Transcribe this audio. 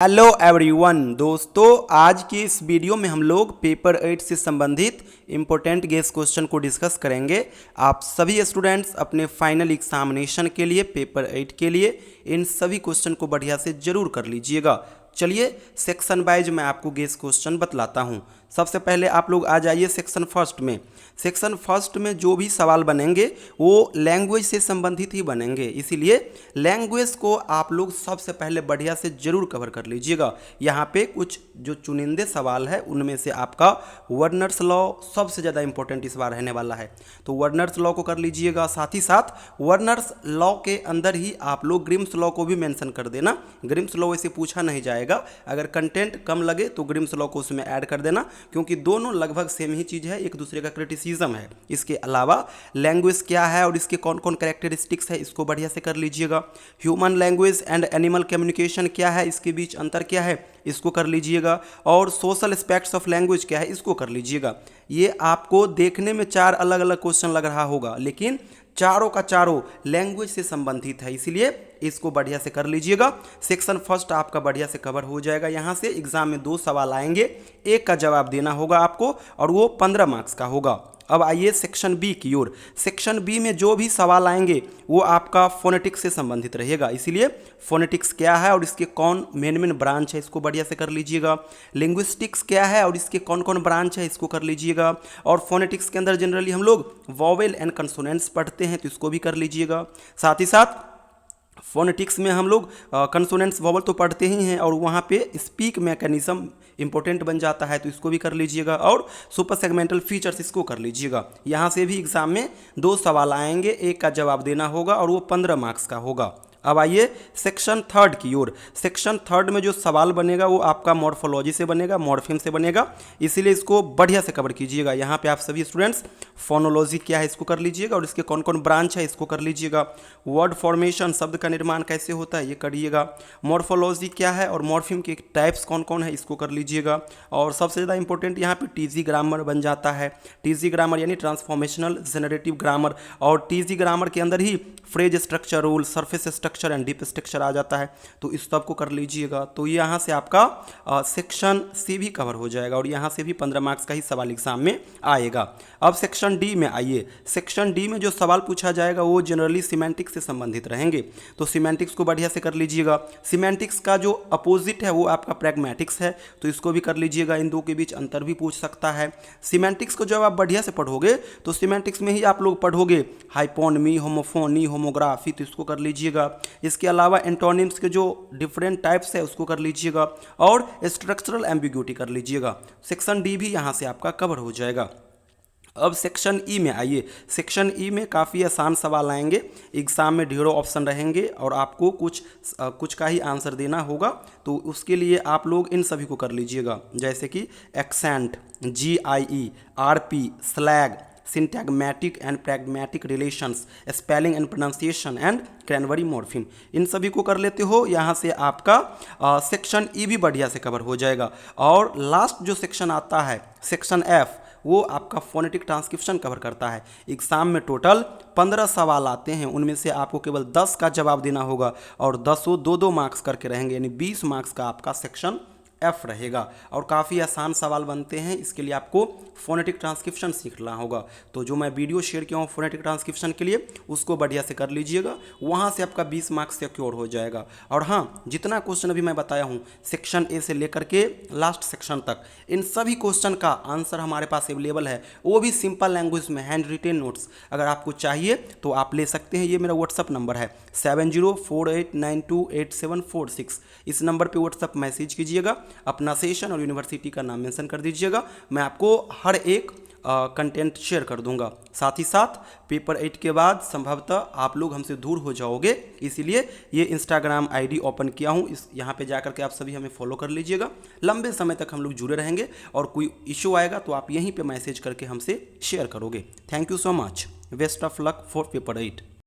Hello everyone दोस्तों, आज की इस वीडियो में हम लोग पेपर 8 से संबंधित इम्पोर्टेंट गेस क्वेश्चन को डिस्कस करेंगे। आप सभी स्टूडेंट्स अपने फाइनल एग्जामिनेशन के लिए पेपर 8 के लिए इन सभी क्वेश्चन को बढ़िया से जरूर कर लीजिएगा। चलिए सेक्शन वाइज मैं आपको गेस क्वेश्चन बतलाता हूँ। सबसे पहले आप लोग आ जाइए सेक्शन फर्स्ट में। सेक्शन फर्स्ट में जो भी सवाल बनेंगे वो लैंग्वेज से संबंधित ही बनेंगे, इसीलिए लैंग्वेज को आप लोग सबसे पहले बढ़िया से जरूर कवर कर लीजिएगा। यहाँ पे कुछ जो चुनिंदे सवाल है उनमें से आपका वर्नर्स लॉ सबसे ज़्यादा इंपॉर्टेंट इस बार रहने वाला है, तो वर्नर्स लॉ को कर लीजिएगा। साथ ही साथ वर्नर्स लॉ के अंदर ही आप लोग ग्रिम्स लॉ को भी मेंशन कर देना। ग्रिम्स लॉ वैसे पूछा नहीं जाएगा, अगर कंटेंट कम लगे तो ग्रिम्स लॉ को उसमें ऐड कर देना, क्योंकि दोनों लगभग सेम ही चीज़ है, एक दूसरे का क्रिटिसिज्म है। इसके अलावा लैंग्वेज क्या है और इसके कौन कौन कैरेक्टरिस्टिक्स है इसको बढ़िया से कर लीजिएगा। Human language and animal communication क्या है, इसके बीच अंतर क्या है, इसको कर लीजिएगा। और सोशल एस्पेक्ट्स ऑफ लैंग्वेज क्या है, इसको कर लीजिएगा। ये आपको देखने में 4 अलग अलग क्वेश्चन लग रहा होगा, लेकिन चारों का चारों लैंग्वेज से संबंधित है, इसलिए इसको बढ़िया से कर लीजिएगा। सेक्शन फर्स्ट आपका बढ़िया से कवर हो जाएगा। यहाँ से एग्जाम में 2 सवाल आएंगे, एक का जवाब देना होगा आपको और वो 15 मार्क्स का होगा। अब आइए सेक्शन बी की ओर। सेक्शन बी में जो भी सवाल आएंगे वो आपका फोनेटिक्स से संबंधित रहेगा, इसीलिए फोनेटिक्स क्या है और इसके कौन मेन ब्रांच है इसको बढ़िया से कर लीजिएगा। लिंग्विस्टिक्स क्या है और इसके कौन कौन ब्रांच है इसको कर लीजिएगा। और फोनेटिक्स के अंदर जनरली हम लोग वॉवेल एंड कंसोनेंट्स पढ़ते हैं, तो इसको भी कर लीजिएगा। साथ ही साथ फोनेटिक्स में हम लोग कंसोनेंट्स वॉवल तो पढ़ते ही हैं और वहाँ पे स्पीक मैकेनिज्म इंपॉर्टेंट बन जाता है, तो इसको भी कर लीजिएगा। और सुपर सेगमेंटल फीचर्स इसको कर लीजिएगा। यहाँ से भी एग्जाम में 2 सवाल आएंगे, एक का जवाब देना होगा और वो 15 मार्क्स का होगा। अब आइए सेक्शन थर्ड की ओर। सेक्शन थर्ड में जो सवाल बनेगा वो आपका मॉर्फोलॉजी से बनेगा, मॉर्फिम से बनेगा, इसीलिए इसको बढ़िया से कवर कीजिएगा। यहाँ पे आप सभी स्टूडेंट्स फोनोलॉजी क्या है इसको कर लीजिएगा और इसके कौन कौन ब्रांच है इसको कर लीजिएगा। वर्ड फॉर्मेशन, शब्द का निर्माण कैसे होता है ये करिएगा। मॉर्फोलॉजी क्या है और मॉर्फिम के टाइप्स कौन कौन है इसको कर लीजिएगा। और सबसे ज़्यादा इंपॉर्टेंट यहाँ पे टीजी ग्रामर बन जाता है। टीजी ग्रामर यानी ट्रांसफॉर्मेशनल जेनरेटिव ग्रामर, और टीजी ग्रामर के अंदर ही phrase structure rule, surface structure and deep structure आ जाता है, तो इस सब को कर लीजिएगा। तो यहाँ से आपका सेक्शन सी भी कवर हो जाएगा और यहाँ से भी 15 मार्क्स का ही सवाल एग्जाम में आएगा। अब सेक्शन डी में आइए। सेक्शन डी में जो सवाल पूछा जाएगा वो जनरली सिमेंटिक्स से संबंधित रहेंगे, तो सिमेंटिक्स को बढ़िया से कर लीजिएगा। सिमेंटिक्स का जो अपोजिट है वो आपका प्रैग्मेटिक्स है, तो इसको भी कर लीजिएगा। इन दो के बीच अंतर भी पूछ सकता है। सिमेंटिक्स को जब आप बढ़िया से पढ़ोगे तो सिमेंटिक्स में ही आप लोग पढ़ोगे हाइपोनमी, होमोफोनी, होमोग्राफी, तो इसको कर लीजिएगा। इसके अलावा एंटोनिम्स के जो डिफरेंट टाइप्स है उसको कर लीजिएगा और स्ट्रक्चरल एम्बिग्यूटी कर लीजिएगा। सेक्शन डी भी यहाँ से आपका कवर हो जाएगा। अब सेक्शन ई में आइए। सेक्शन ई में काफ़ी आसान सवाल आएंगे, एग्ज़ाम में ढेरों ऑप्शन रहेंगे और आपको कुछ का ही आंसर देना होगा, तो उसके लिए आप लोग इन सभी को कर लीजिएगा, जैसे कि accent, GIE, RP, slang, syntagmatic and pragmatic relations, spelling and pronunciation and cranberry morpheme, इन सभी को कर लेते हो। यहाँ से आपका सेक्शन ई भी बढ़िया से कवर हो जाएगा। और लास्ट जो सेक्शन आता है सेक्शन एफ, वो आपका फोनेटिक ट्रांसक्रिप्शन कवर करता है। एग्जाम में टोटल 15 सवाल आते हैं, उनमें से आपको केवल 10 का जवाब देना होगा और 10 2-2 मार्क्स करके रहेंगे, यानी 20 मार्क्स का आपका सेक्शन एफ रहेगा। और काफ़ी आसान सवाल बनते हैं, इसके लिए आपको फोनेटिक ट्रांसक्रिप्शन सीखना होगा। तो जो मैं वीडियो शेयर किया हूँ फोनेटिक ट्रांसक्रिप्शन के लिए, उसको बढ़िया से कर लीजिएगा, वहाँ से आपका 20 मार्क्स सिक्योर हो जाएगा। और हाँ, जितना क्वेश्चन अभी मैं बताया हूँ सेक्शन ए से लेकर के लास्ट सेक्शन तक, इन सभी क्वेश्चन का आंसर हमारे पास अवेलेबल है, वो भी सिंपल लैंग्वेज में, हैंड रिटेन नोट्स। अगर आपको चाहिए तो आप ले सकते हैं। ये मेरा व्हाट्सअप नंबर है 7048928746। इस नंबर पर व्हाट्सअप मैसेज कीजिएगा, अपना सेशन और यूनिवर्सिटी का नाम मेंशन कर दीजिएगा, मैं आपको हर एक कंटेंट शेयर कर दूंगा। साथ ही साथ पेपर 8 के बाद संभवतः आप लोग हमसे दूर हो जाओगे, इसीलिए ये इंस्टाग्राम ID ओपन किया हूँ, इस यहाँ पे जाकर के आप सभी हमें फॉलो कर लीजिएगा। लंबे समय तक हम लोग जुड़े रहेंगे और कोई इशू आएगा तो आप यहीं पे मैसेज करके हमसे शेयर करोगे। Thank you so much. Best of luck for paper 8।